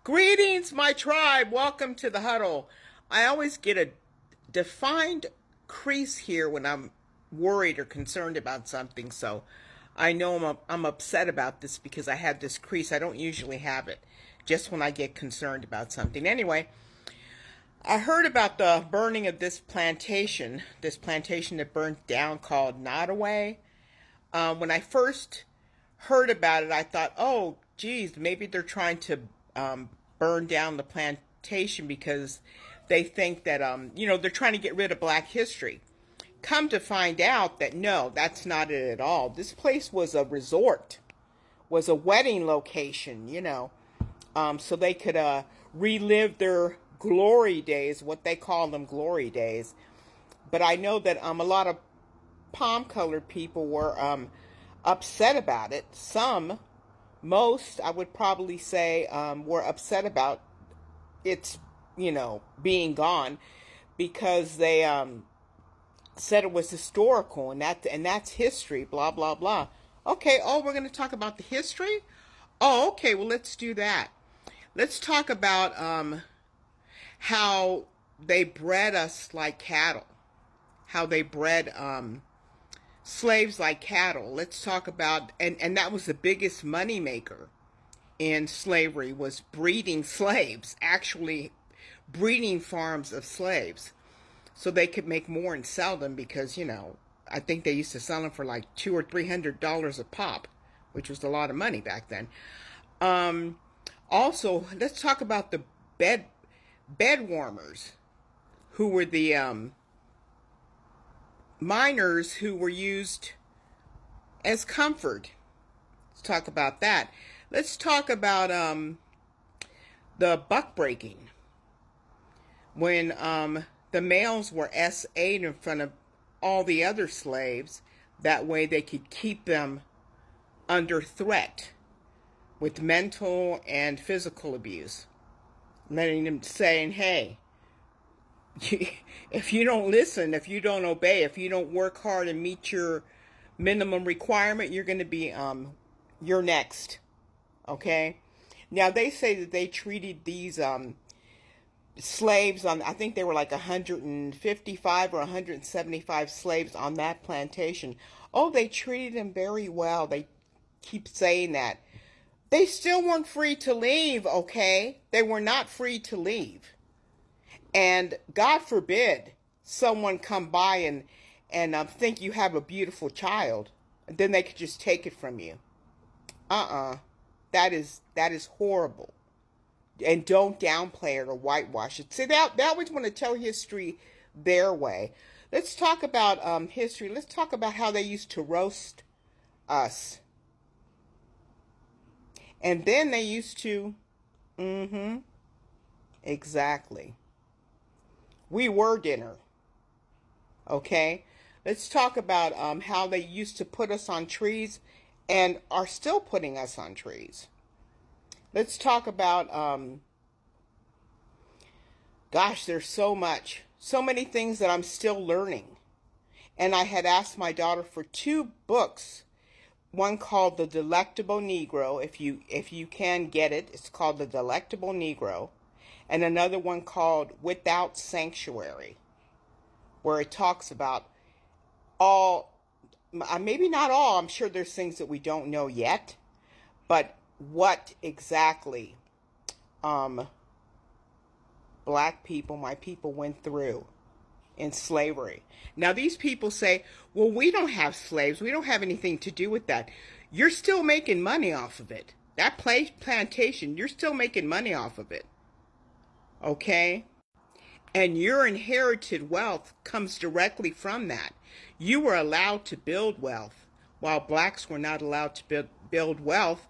Greetings, my tribe. Welcome to the huddle. I always get a defined crease here when I'm worried or concerned about something. So I know I'm upset about this because I have this crease. I don't usually have it just when I get concerned about something. Anyway, I heard about the burning of this plantation that burnt down called Nottoway. When I first heard about it, I thought, oh, geez, maybe they're trying to burn down the plantation because they think that, they're trying to get rid of black history. Come to find out that no, that's not it at all. This place was a resort, was a wedding location, so they could relive their glory days, what they call them glory days. But I know that a lot of palm-colored people were upset about it. Most, I would probably say, were upset about its, being gone because they said it was historical and that's history, blah, blah, blah. Okay, we're going to talk about the history? Oh, okay, well, let's do that. Let's talk about how they bred us like cattle, how they bred slaves like cattle. Let's talk about, and that was the biggest money maker in slavery, was breeding slaves, actually breeding farms of slaves, so they could make more and sell them because, I think they used to sell them for like $200 or $300 a pop, which was a lot of money back then. Also, let's talk about the bed warmers, who were the miners who were used as comfort. Let's talk about that. Let's talk about the buck breaking, when the males were S8 in front of all the other slaves. That way they could keep them under threat with mental and physical abuse, letting them saying, hey, if you don't listen, if you don't obey, if you don't work hard and meet your minimum requirement, you're going to be, you're next. Okay? Now, they say that they treated these slaves I think they were like 155 or 175 slaves on that plantation. Oh, they treated them very well. They keep saying that. They still weren't free to leave, okay? They were not free to leave. And God forbid someone come by and think you have a beautiful child, and then they could just take it from you. That is horrible. And don't downplay it or whitewash it. See, they always want to tell history their way. Let's talk about history. Let's talk about how they used to roast us. And then they used to, exactly. We were dinner. Okay? Let's talk about how they used to put us on trees and are still putting us on trees. Let's talk about, gosh, there's so many things that I'm still learning. And I had asked my daughter for 2 books. One called The Delectable Negro, if you can get it. It's called The Delectable Negro. And another one called Without Sanctuary, where it talks about all, maybe not all, I'm sure there's things that we don't know yet, but what exactly black people, my people, went through in slavery. Now, these people say, well, we don't have slaves. We don't have anything to do with that. You're still making money off of it. That plantation, you're still making money off of it. Okay? And your inherited wealth comes directly from that. You were allowed to build wealth, while blacks were not allowed to build wealth.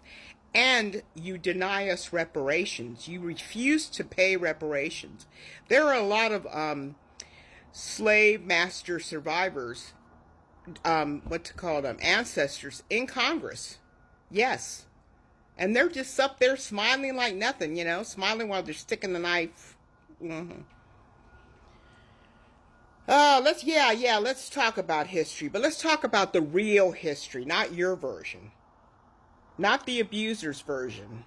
And you deny us reparations. You refuse to pay reparations. There are a lot of slave master survivors, ancestors in Congress. Yes. And they're just up there smiling like nothing, smiling while they're sticking the knife. Let's talk about history, but let's talk about the real history, not your version, not the abuser's version.